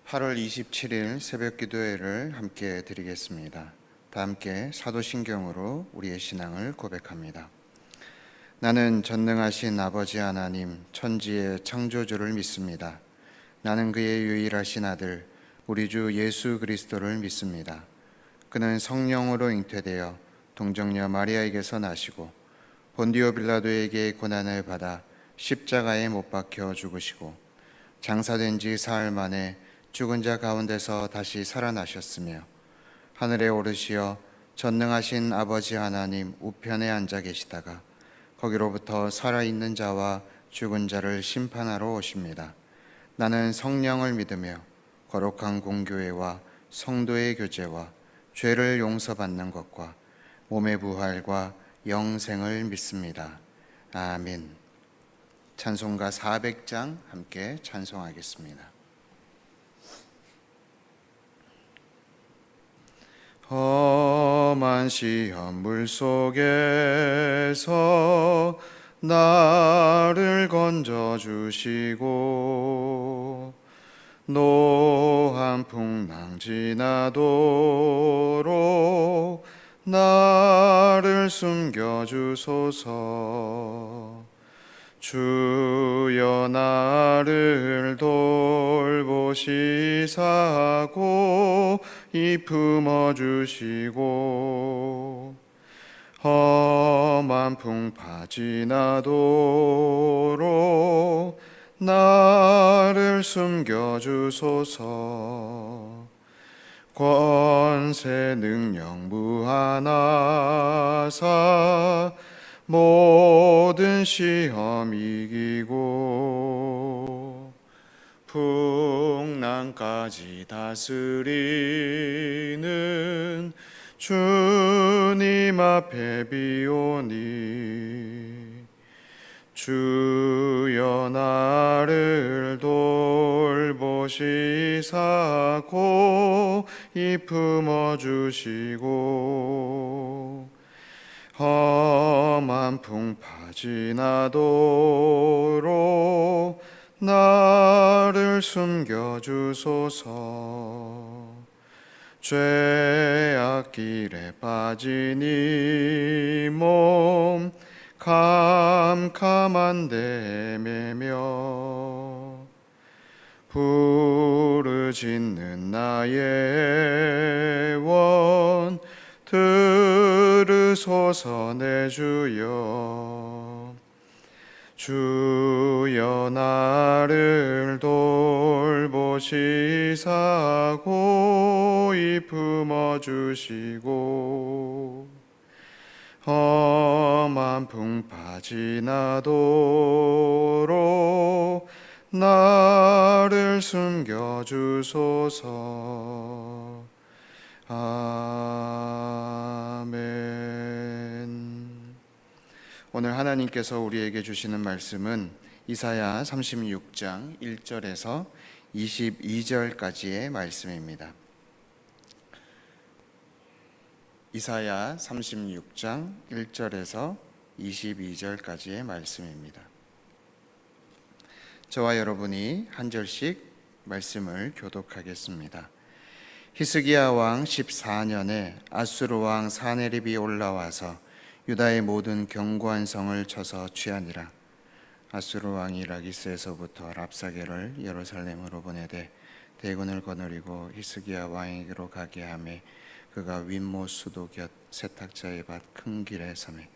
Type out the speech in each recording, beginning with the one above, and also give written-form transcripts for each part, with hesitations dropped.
8월 27일 새벽 기도회를 함께 드리겠습니다. 다 함께 사도신경으로 우리의 신앙을 고백합니다. 나는 전능하신 아버지 하나님 천지의 창조주를 믿습니다. 나는 그의 유일하신 아들 우리 주 예수 그리스도를 믿습니다. 그는 성령으로 잉태되어 동정녀 마리아에게서 나시고 본디오 빌라도에게 고난을 받아 십자가에 못 박혀 죽으시고 장사된 지 사흘 만에 죽은 자 가운데서 다시 살아나셨으며 하늘에 오르시어 전능하신 아버지 하나님 우편에 앉아 계시다가 거기로부터 살아있는 자와 죽은 자를 심판하러 오십니다. 나는 성령을 믿으며 거룩한 공교회와 성도의 교제와 죄를 용서받는 것과 몸의 부활과 영생을 믿습니다. 아멘. 찬송가 400장 함께 찬송하겠습니다. 험한 시험 물속에서 나를 건져주시고 노한 풍랑 지나도록 나를 숨겨주소서. 주여 나를 돌보시사고 이 품어주시고 험한 풍파 지나도록 나를 숨겨주소서. 권세 능력 무한하사 모든 시험 이기고 풍랑까지 다스리는 주님 앞에 비오니 주여 나를 돌보시사고 이 품어주시고 험한 풍파 지나도록 나를 숨겨주소서. 죄악 길에 빠진 이 몸 캄캄한데 헤매며 부르짖는 나의 원 들으소서 내 주여. 주여 나를 돌보시사고 이 품어주시고 험한 풍파 지나도록 나를 숨겨주소서. 아멘. 오늘 하나님께서 우리에게 주시는 말씀은 이사야 36장 1절에서 22절까지의 말씀입니다. 이사야 36장 1절에서 22절까지의 말씀입니다. 저와 여러분이 한 절씩 말씀을 교독하겠습니다. 히스기야 왕 14년에 아수르 왕 사네립이 올라와서 유다의 모든 견고한 성을 쳐서 취하니라. 아수르 왕이 라기스에서부터 랍사게를 예루살렘으로 보내되 대군을 거느리고 히스기야 왕에게로 가게 하매 그가 윗모 수도 곁 세탁자의 밭 큰 길에 서매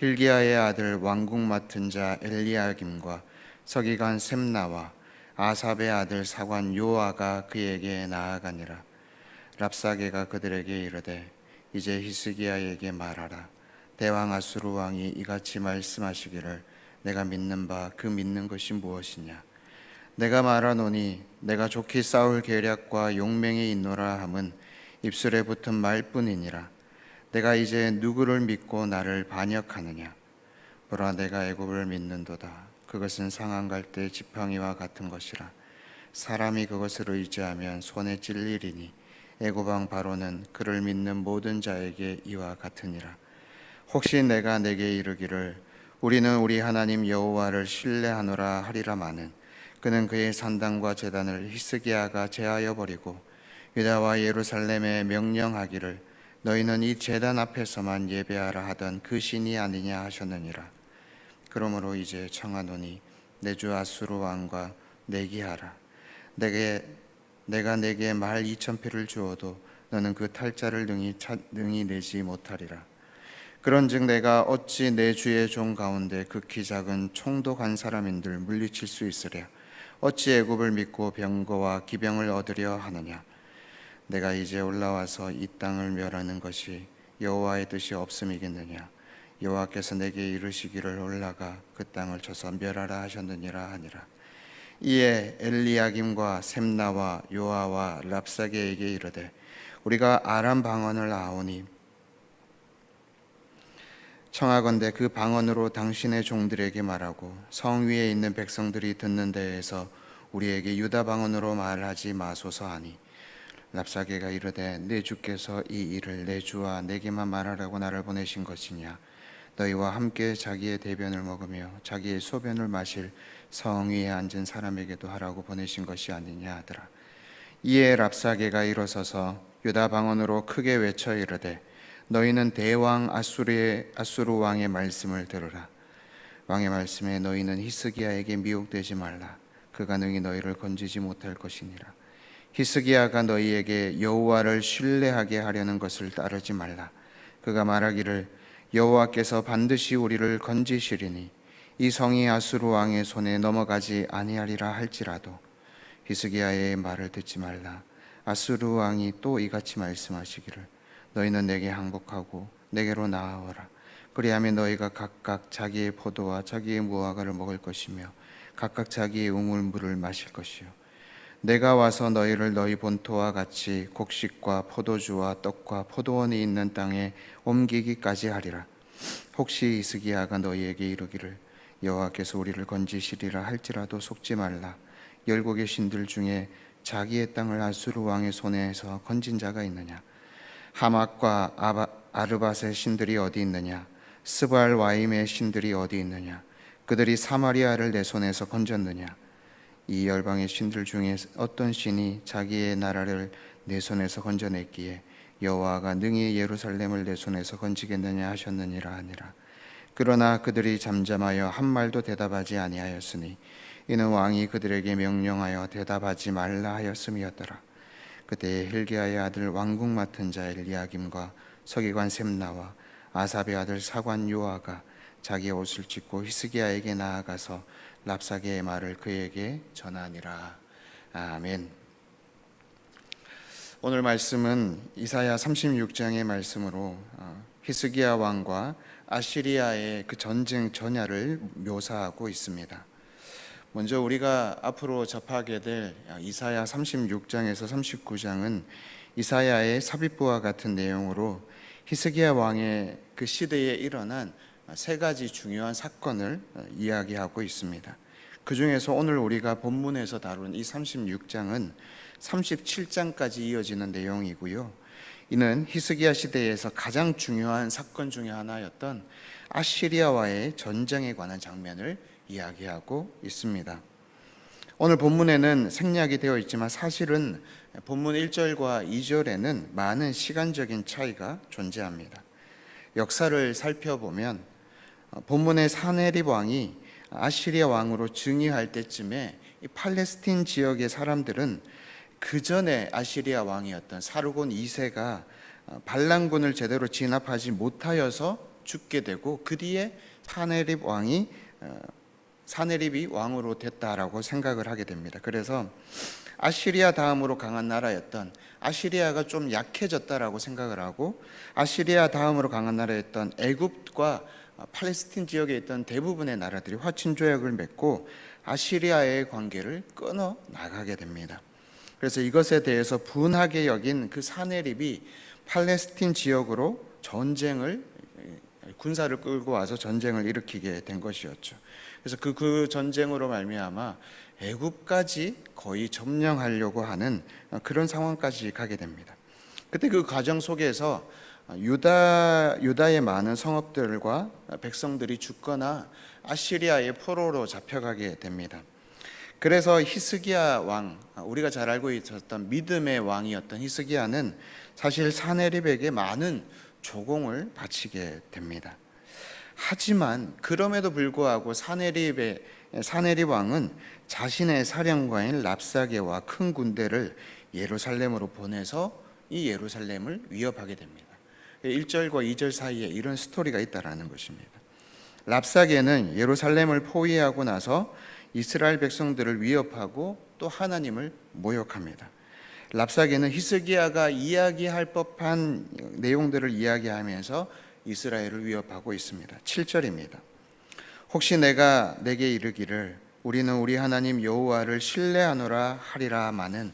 hil기야의 아들 왕국 맡은 자 엘리야김과 서기관 셈나와 아삽의 아들 사관 요아가 그에게 나아가니라. 랍사게가 그들에게 이르되 이제 히스기야에게 말하라. 대왕 아수르 왕이 이같이 말씀하시기를 내가 믿는 바 그 믿는 것이 무엇이냐. 내가 말하노니 내가 좋게 싸울 계략과 용맹이 있노라 함은 입술에 붙은 말뿐이니라. 내가 이제 누구를 믿고 나를 반역하느냐. 보라 내가 애굽을 믿는도다. 그것은 상한 갈대 지팡이와 같은 것이라. 사람이 그것을 의지하면 손에 찔리리니 애굽 왕 바로는 그를 믿는 모든 자에게 이와 같으니라. 혹시 내가 내게 이르기를 우리는 우리 하나님 여호와를 신뢰하노라 하리라마는 그는 그의 산당과 제단을 히스기야가 제하여 버리고 유다와 예루살렘에 명령하기를 너희는 이 제단 앞에서만 예배하라 하던 그 신이 아니냐 하셨느니라. 그러므로 이제 청하노니 내 주 아수르 왕과 내기하라. 내가 내게 말 2,000필을 주어도 너는 그 탈자를 능히 내지 못하리라. 그런즉 내가 어찌 내 주의 종 가운데 극히 작은 총독 한 사람인들 물리칠 수 있으랴. 어찌 애굽을 믿고 병거와 기병을 얻으려 하느냐. 내가 이제 올라와서 이 땅을 멸하는 것이 여호와의 뜻이 없음이겠느냐. 여호와께서 내게 이르시기를 올라가 그 땅을 쳐서 멸하라 하셨느니라 하니라. 이에 엘리야김과 셈나와 요아와 랍사게에게 이르되 우리가 아람 방언을 아오니 청하건대 그 방언으로 당신의 종들에게 말하고 성 위에 있는 백성들이 듣는 데에서 우리에게 유다 방언으로 말하지 마소서 하니 랍사게가 이르되 내 주께서 이 일을 내 주와 내게만 말하라고 나를 보내신 것이냐. 너희와 함께 자기의 대변을 먹으며 자기의 소변을 마실 성 위에 앉은 사람에게도 하라고 보내신 것이 아니냐 하더라. 이에 랍사게가 일어서서 유다 방언으로 크게 외쳐 이르되 너희는 대왕 아수르 왕의 말씀을 들으라. 왕의 말씀에 너희는 히스기야에게 미혹되지 말라. 그가 능히 너희를 건지지 못할 것이니라. 히스기야가 너희에게 여호와를 신뢰하게 하려는 것을 따르지 말라. 그가 말하기를 여호와께서 반드시 우리를 건지시리니 이 성이 아수르 왕의 손에 넘어가지 아니하리라 할지라도 히스기야의 말을 듣지 말라. 아수르 왕이 또 이같이 말씀하시기를 너희는 내게 항복하고 내게로 나아오라. 그리하면 너희가 각각 자기의 포도와 자기의 무화과를 먹을 것이며 각각 자기의 우물물을 마실 것이요 내가 와서 너희를 너희 본토와 같이 곡식과 포도주와 떡과 포도원이 있는 땅에 옮기기까지 하리라. 혹시 히스기야가 너희에게 이르기를 여호와께서 우리를 건지시리라 할지라도 속지 말라. 열국의 신들 중에 자기의 땅을 아수르 왕의 손에서 건진 자가 있느냐. 하맛과 아르밧의 신들이 어디 있느냐. 스발 와임의 신들이 어디 있느냐. 그들이 사마리아를 내 손에서 건졌느냐. 이 열방의 신들 중에 어떤 신이 자기의 나라를 내 손에서 건져냈기에 여호와가 능히 예루살렘을 내 손에서 건지겠느냐 하셨느니라 하니라. 그러나 그들이 잠잠하여 한 말도 대답하지 아니하였으니 이는 왕이 그들에게 명령하여 대답하지 말라 하였음이었더라. 그때 힐기야의 아들 왕궁 맡은 자 엘리야김과 서기관 셈나와 아삽의 아들 사관 요아가 자기의 옷을 찢고 히스기야에게 나아가서 랍사게의 말을 그에게 전하니라. 아멘. 오늘 말씀은 이사야 36장의 말씀으로 히스기야 왕과 아시리아의 그 전쟁 전야를 묘사하고 있습니다. 먼저 우리가 앞으로 접하게 될 이사야 36장에서 39장은 이사야의 삽입부와 같은 내용으로 히스기야 왕의 그 시대에 일어난 세 가지 중요한 사건을 이야기하고 있습니다. 그 중에서 오늘 우리가 본문에서 다룬 이 36장은 37장까지 이어지는 내용이고요. 이는 히스기야 시대에서 가장 중요한 사건 중에 하나였던 아시리아와의 전쟁에 관한 장면을 이야기하고 있습니다. 오늘 본문에는 생략이 되어 있지만 사실은 본문 1절과 2절에는 많은 시간적인 차이가 존재합니다. 역사를 살펴보면 본문의 사네립 왕이 아시리아 왕으로 즉위할 때쯤에 이 팔레스틴 지역의 사람들은 그 전에 아시리아 왕이었던 사르곤 2세가 반란군을 제대로 진압하지 못하여서 죽게 되고 그 뒤에 사네립이 왕으로 됐다라고 생각을 하게 됩니다. 그래서 아시리아 다음으로 강한 나라였던 아시리아가 좀 약해졌다라고 생각을 하고 아시리아 다음으로 강한 나라였던 애굽과 팔레스틴 지역에 있던 대부분의 나라들이 화친 조약을 맺고 아시리아의 관계를 끊어 나가게 됩니다. 그래서 이것에 대해서 분하게 여긴 그 사네립이 팔레스틴 지역으로 군사를 끌고 와서 전쟁을 일으키게 된 것이었죠. 그래서 그 전쟁으로 말미암아 애굽까지 거의 점령하려고 하는 그런 상황까지 가게 됩니다. 그때 그 과정 속에서 유다의 많은 성읍들과 백성들이 죽거나 아시리아의 포로로 잡혀가게 됩니다. 그래서 히스기야 왕, 우리가 잘 알고 있었던 믿음의 왕이었던 히스기야는 사실 사네립에게 많은 조공을 바치게 됩니다. 하지만 그럼에도 불구하고 사네립 왕은 자신의 사령관인 랍사게와 큰 군대를 예루살렘으로 보내서 이 예루살렘을 위협하게 됩니다. 1절과 2절 사이에 이런 스토리가 있다라는 것입니다. 랍사게는 예루살렘을 포위하고 나서 이스라엘 백성들을 위협하고 또 하나님을 모욕합니다. 랍사게는 히스기야가 이야기할 법한 내용들을 이야기하면서 이스라엘을 위협하고 있습니다. 7절입니다. 혹시 내가 내게 이르기를 우리는 우리 하나님 여호와를 신뢰하노라 하리라마는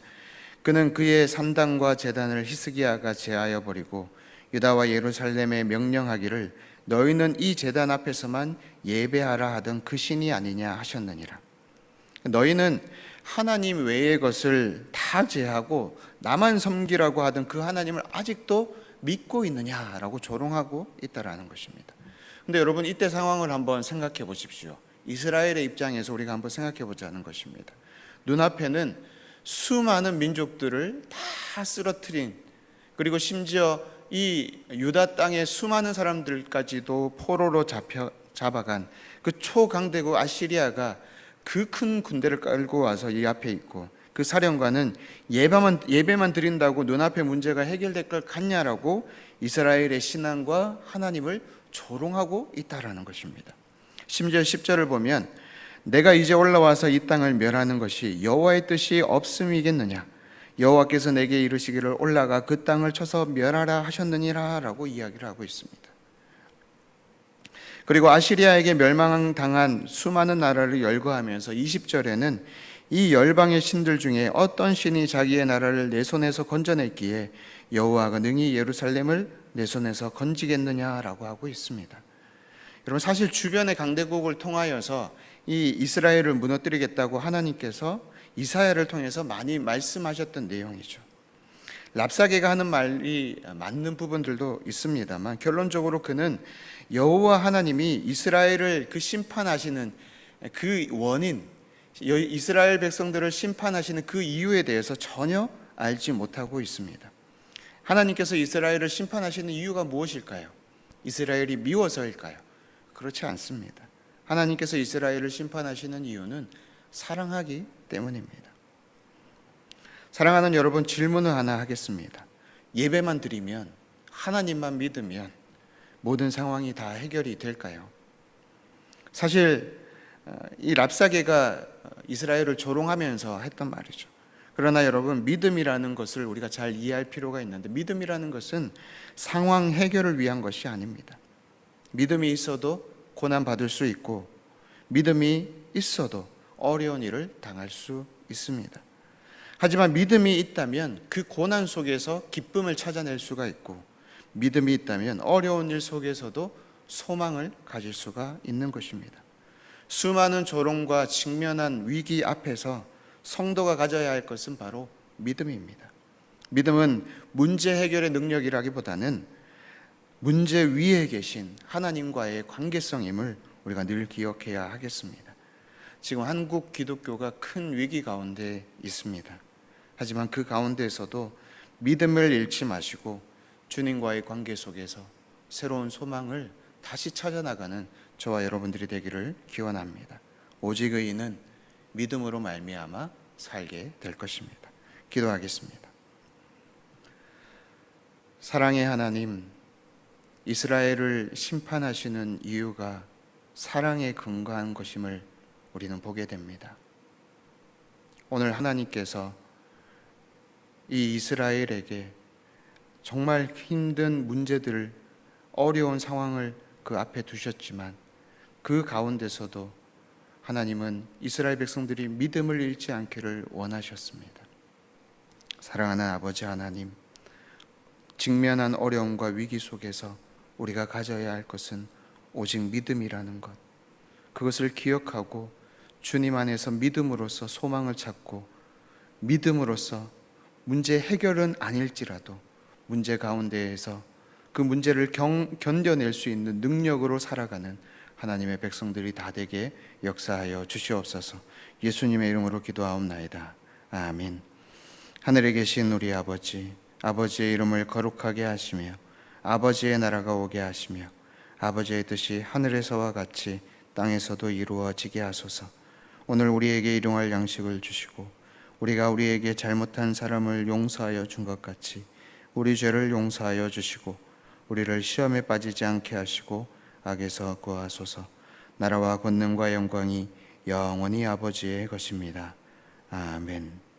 그는 그의 산당과 제단을 히스기야가 제하여 버리고 유다와 예루살렘에 명령하기를 너희는 이 제단 앞에서만 예배하라 하던 그 신이 아니냐 하셨느니라. 너희는 하나님 외의 것을 다 제하고 나만 섬기라고 하던 그 하나님을 아직도 믿고 있느냐라고 조롱하고 있다라는 것입니다. 근데 여러분, 이때 상황을 한번 생각해 보십시오. 이스라엘의 입장에서 우리가 한번 생각해 보자는 것입니다. 눈앞에는 수많은 민족들을 다 쓰러뜨린, 그리고 심지어 이 유다 땅의 수많은 사람들까지도 포로로 잡아간 그 초강대국 아시리아가 그 큰 군대를 끌고 와서 이 앞에 있고, 그 사령관은 예배만 드린다고 눈앞의 문제가 해결될 것 같냐라고 이스라엘의 신앙과 하나님을 조롱하고 있다라는 것입니다. 심지어 10절을 보면 내가 이제 올라와서 이 땅을 멸하는 것이 여호와의 뜻이 없음이겠느냐, 여호와께서 내게 이르시기를 올라가 그 땅을 쳐서 멸하라 하셨느니라 라고 이야기를 하고 있습니다. 그리고 아시리아에게 멸망당한 수많은 나라를 열거하면서 20절에는 이 열방의 신들 중에 어떤 신이 자기의 나라를 내 손에서 건져냈기에 여호와가 능히 예루살렘을 내 손에서 건지겠느냐라고 하고 있습니다. 여러분, 사실 주변의 강대국을 통하여서 이 이스라엘을 무너뜨리겠다고 하나님께서 이사야를 통해서 많이 말씀하셨던 내용이죠. 랍사게가 하는 말이 맞는 부분들도 있습니다만 결론적으로 그는 여호와 하나님이 이스라엘을 심판하시는 그 원인, 이스라엘 백성들을 심판하시는 그 이유에 대해서 전혀 알지 못하고 있습니다. 하나님께서 이스라엘을 심판하시는 이유가 무엇일까요? 이스라엘이 미워서일까요? 그렇지 않습니다. 하나님께서 이스라엘을 심판하시는 이유는 사랑하기 때문입니다. 사랑하는 여러분, 질문을 하나 하겠습니다. 예배만 드리면, 하나님만 믿으면 모든 상황이 다 해결이 될까요? 사실 이 랍사게가 이스라엘을 조롱하면서 했던 말이죠. 그러나 여러분, 믿음이라는 것을 우리가 잘 이해할 필요가 있는데, 믿음이라는 것은 상황 해결을 위한 것이 아닙니다. 믿음이 있어도 고난 받을 수 있고, 믿음이 있어도 어려운 일을 당할 수 있습니다. 하지만 믿음이 있다면 그 고난 속에서 기쁨을 찾아낼 수가 있고, 믿음이 있다면 어려운 일 속에서도 소망을 가질 수가 있는 것입니다. 수많은 조롱과 직면한 위기 앞에서 성도가 가져야 할 것은 바로 믿음입니다. 믿음은 문제 해결의 능력이라기보다는 문제 위에 계신 하나님과의 관계성임을 우리가 늘 기억해야 하겠습니다. 지금 한국 기독교가 큰 위기 가운데 있습니다. 하지만 그 가운데에서도 믿음을 잃지 마시고 주님과의 관계 속에서 새로운 소망을 다시 찾아나가는 저와 여러분들이 되기를 기원합니다. 오직 의인은 믿음으로 말미암아 살게 될 것입니다. 기도하겠습니다. 사랑의 하나님, 이스라엘을 심판하시는 이유가 사랑에 근거한 것임을 우리는 보게 됩니다. 오늘 하나님께서 이 이스라엘에게 정말 힘든 문제들을, 어려운 상황을 그 앞에 두셨지만 그 가운데서도 하나님은 이스라엘 백성들이 믿음을 잃지 않기를 원하셨습니다. 사랑하는 아버지 하나님, 직면한 어려움과 위기 속에서 우리가 가져야 할 것은 오직 믿음이라는 것, 그것을 기억하고 주님 안에서 믿음으로써 소망을 찾고, 믿음으로써 문제 해결은 아닐지라도 문제 가운데에서 그 문제를 견뎌낼 수 있는 능력으로 살아가는 하나님의 백성들이 다 되게 역사하여 주시옵소서. 예수님의 이름으로 기도하옵나이다. 아멘. 하늘에 계신 우리 아버지, 아버지의 이름을 거룩하게 하시며 아버지의 나라가 오게 하시며 아버지의 뜻이 하늘에서와 같이 땅에서도 이루어지게 하소서. 오늘 우리에게 일용할 양식을 주시고 우리가 우리에게 잘못한 사람을 용서하여 준 것 같이 우리 죄를 용서하여 주시고 우리를 시험에 빠지지 않게 하시고 악에서 구하소서. 나라와 권능과 영광이 영원히 아버지의 것입니다. 아멘.